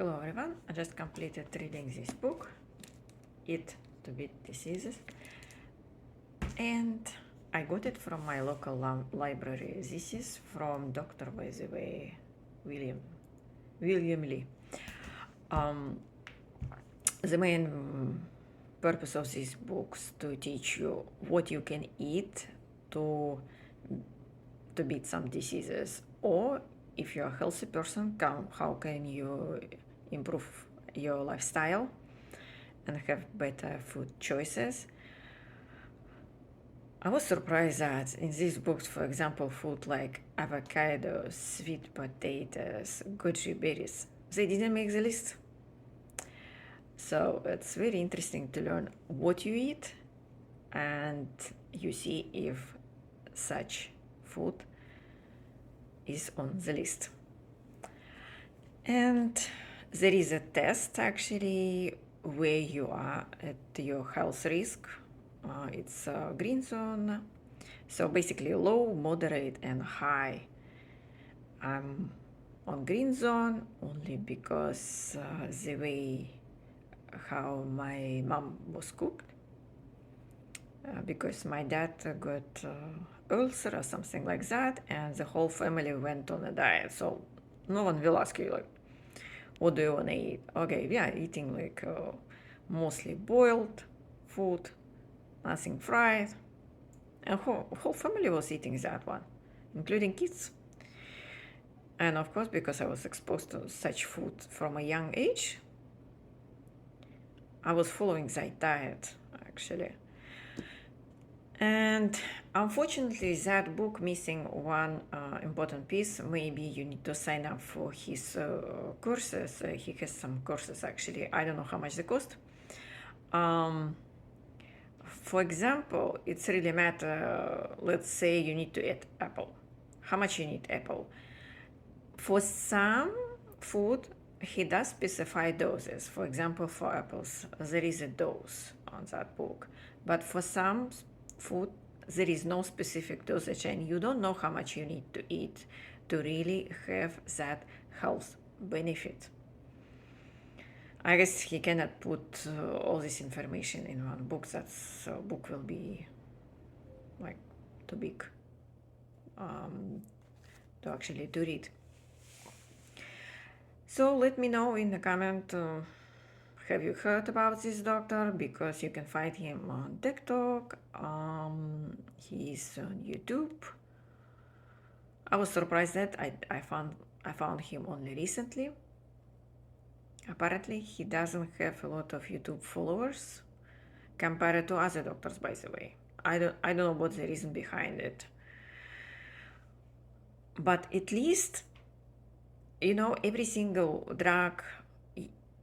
Hello everyone, I just completed reading this book, Eat to Beat Diseases, and I got it from my local library. This is from Dr. by the way, William Lee. The main purpose of these books to teach you what you can eat to beat some diseases, or if you're a healthy person, how can you improve your lifestyle and have better food choices. I was surprised that in these books, for example, food like avocados, sweet potatoes, goji berries, they didn't make the list. So it's very interesting to learn what you eat and you see if such food is on the list. And there is a test actually where you are at your health risk. It's a green zone. So basically low, moderate, and high. I'm on green zone only because the way how my mom was cooked. Because my dad got ulcer or something like that, and the whole family went on a diet. So no one will ask you like, what do you want to eat? Okay, we are eating like mostly boiled food, nothing fried. And whole family was eating that one, including kids. And of course, because I was exposed to such food from a young age, I was following that diet actually. And unfortunately, that book missing one important piece. Maybe you need to sign up for his courses. He has some courses actually. I don't know how much they cost. For example, it's really matter. Let's say you need to eat apple. How much you need apple? For some food, he does specify doses. For example, for apples, there is a dose on that book. But for some food, there is no specific dosage, and you don't know how much you need to eat to really have that health benefit. I guess he cannot put all this information in one book. That book will be like too big to actually to read. So let me know in the comment, have you heard about this doctor? Because you can find him on TikTok. He's on YouTube. I was surprised that I found him only recently. Apparently, he doesn't have a lot of YouTube followers compared to other doctors, by the way. I don't know what the reason behind it. But at least, you know, every single drug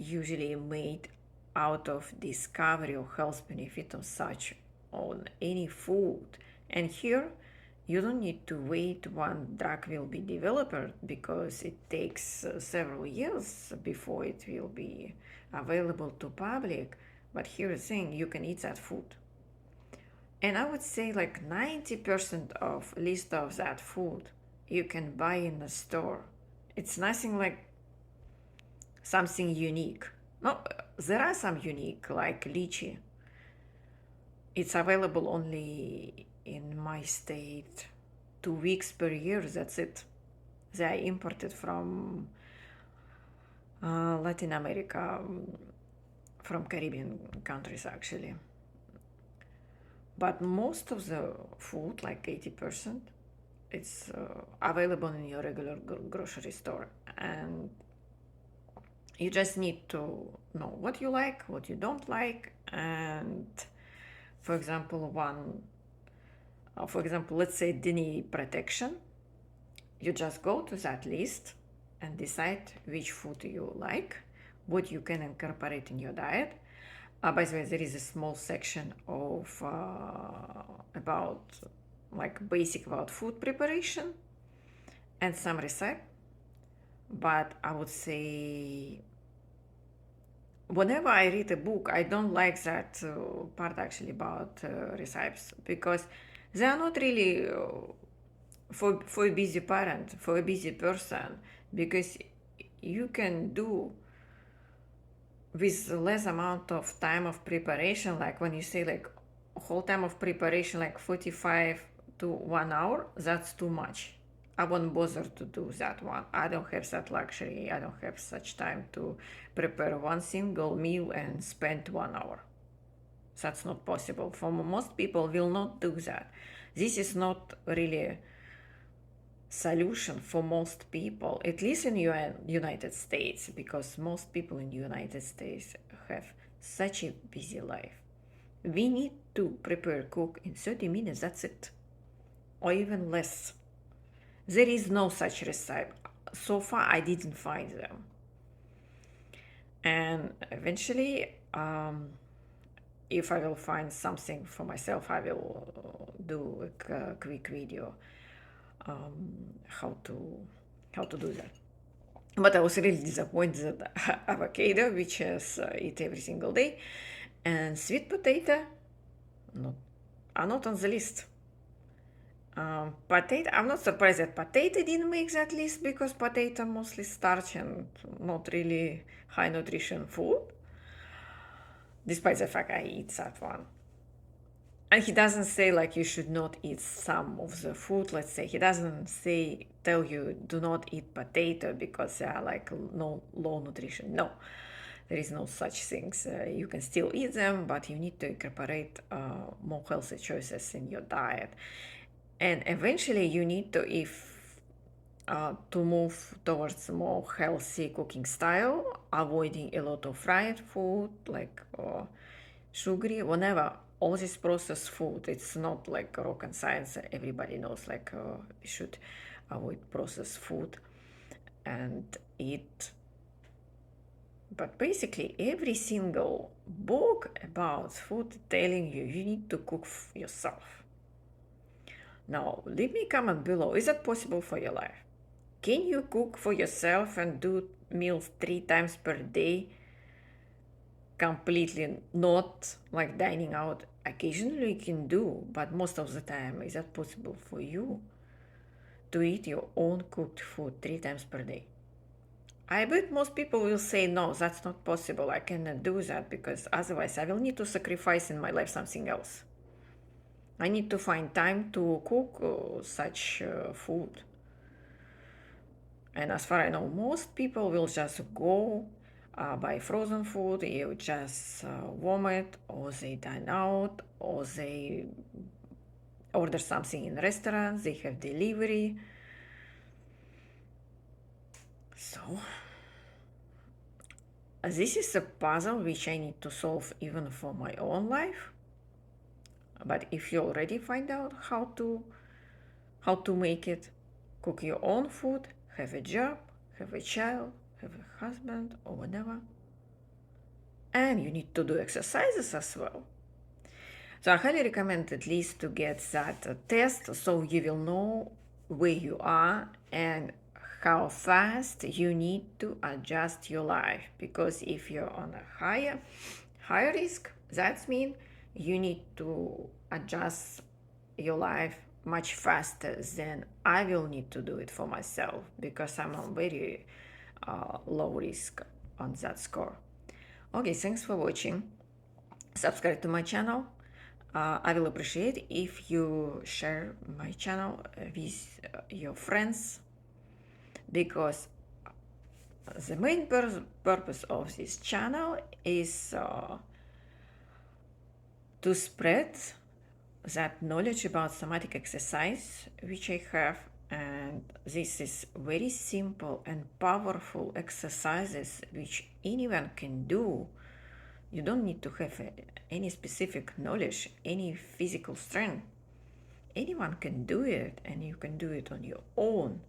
usually made out of discovery of health benefit of such on any food. And here, you don't need to wait one drug will be developed because it takes several years before it will be available to public. But here's the thing, you can eat that food. And I would say like 90% of list of that food you can buy in the store. It's nothing like something unique. No, there are some unique like lychee. It's available only in my state 2 weeks per year, that's it. They are imported from Latin America, from Caribbean countries actually. But most of the food, like 80%, it's available in your regular grocery store. And you just need to know what you like, what you don't like, and for example, let's say DNA protection. You just go to that list and decide which food you like, what you can incorporate in your diet. By the way, there is a small section of about like basic about food preparation and some recipe. But I would say whenever I read a book, I don't like that part actually about recipes, because they are not really for a busy parent, for a busy person, because you can do with less amount of time of preparation, like when you say like whole time of preparation, like 45 to 1 hour, that's too much. I won't bother to do that one. I don't have that luxury. I don't have such time to prepare one single meal and spend 1 hour. That's not possible. For most people will not do that. This is not really solution for most people, at least in United States, because most people in the United States have such a busy life. We need to prepare cook in 30 minutes, that's it, or even less. There is no such recipe. So far, I didn't find them. And eventually, if I will find something for myself, I will do a quick video how to do that. But I was really disappointed that avocado, which I eat every single day, and sweet potato, not, are not on the list. Potato, I'm not surprised that potato didn't make that list because potato mostly starch and not really high nutrition food, despite the fact I eat that one. And he doesn't say like you should not eat some of the food. Let's say he doesn't say tell you do not eat potato because they are like no low nutrition. No, there is no such things. You can still eat them, but you need to incorporate more healthy choices in your diet. And eventually, you need to to move towards more healthy cooking style, avoiding a lot of fried food like sugary, whenever all this processed food. It's not like rocket science. Everybody knows like we should avoid processed food and eat. But basically, every single book about food telling you you need to cook yourself. Now, leave me a comment below. Is that possible for your life? Can you cook for yourself and do meals 3 times per day? Completely not like dining out. Occasionally you can do, but most of the time, is that possible for you to eat your own cooked food 3 times per day? I bet most people will say, no, that's not possible. I cannot do that because otherwise I will need to sacrifice in my life something else. I need to find time to cook such food. And as far as I know, most people will just go buy frozen food, you just warm it, or they dine out, or they order something in restaurants, they have delivery. So, this is a puzzle which I need to solve even for my own life. But if you already find out how to make it, cook your own food, have a job, have a child, have a husband, or whatever, and you need to do exercises as well. So I highly recommend at least to get that test so you will know where you are and how fast you need to adjust your life. Because if you're on a higher risk, that means you need to adjust your life much faster than I will need to do it for myself because I'm on very low risk on that score. Okay, thanks for watching. Subscribe to my channel. I will appreciate if you share my channel with your friends because the main purpose of this channel is to spread that knowledge about somatic exercise which I have, and this is very simple and powerful exercises which anyone can do. You don't need to have any specific knowledge, any physical strength. Anyone can do it, and you can do it on your own.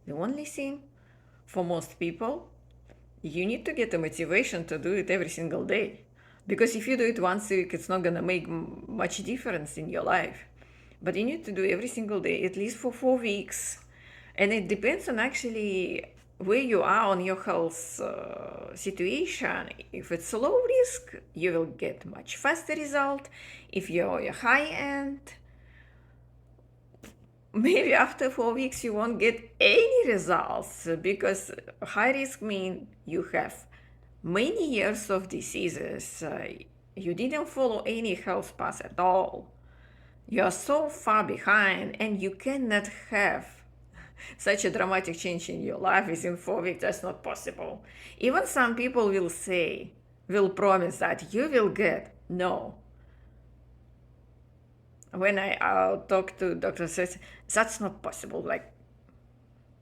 The only thing for most people, you need to get the motivation to do it every single day. Because if you do it once a week, it's not going to make much difference in your life. But you need to do every single day, at least for 4 weeks. And it depends on actually where you are on your health situation. If it's low risk, you will get much faster result. If you're high end, maybe after 4 weeks you won't get any results because high risk means you have many years of diseases, you didn't follow any health path at all. You are so far behind, and you cannot have such a dramatic change in your life within 4 weeks. That's not possible. Even some people will promise that you will get. No. When I talk to doctor, says that's not possible. Like,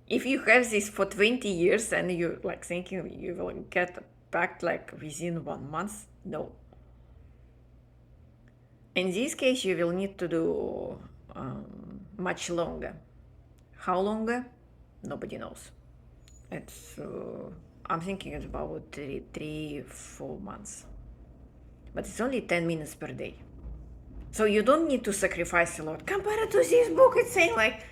if you have this for 20 years and you like thinking you will get back like within 1 month, no. In this case, you will need to do much longer. How longer? Nobody knows. It's I'm thinking it's about 3-4 months, but it's only 10 minutes per day. So you don't need to sacrifice a lot. Compared to this book, it's saying like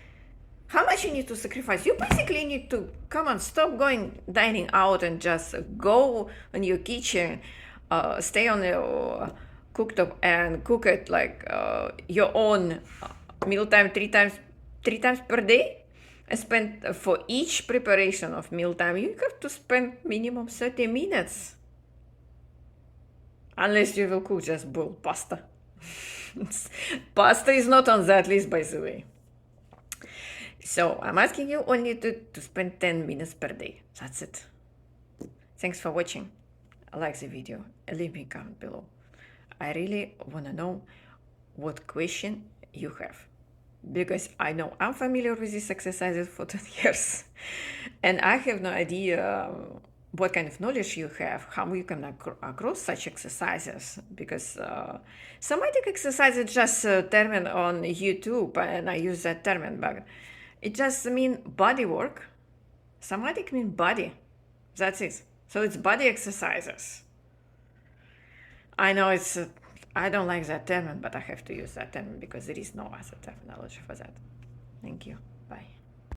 how much you need to sacrifice. You basically need to come on, stop going dining out and just go in your kitchen, stay on your cooktop and cook it like your own mealtime three times per day. And spend for each preparation of mealtime, you have to spend minimum 30 minutes. Unless you will cook just boiled pasta. Pasta is not on that list, by the way. So I'm asking you only to spend 10 minutes per day. That's it. Thanks for watching. Like the video and leave me a comment below. I really want to know what question you have, because I know I'm familiar with these exercises for 10 years and I have no idea what kind of knowledge you have, how you can across such exercises, because somatic exercise is just a term on YouTube and I use that term, but it just means body work. Somatic means body. That's it. So it's body exercises. I know it's I don't like that term, but I have to use that term because there is no other terminology for that. Thank you. Bye.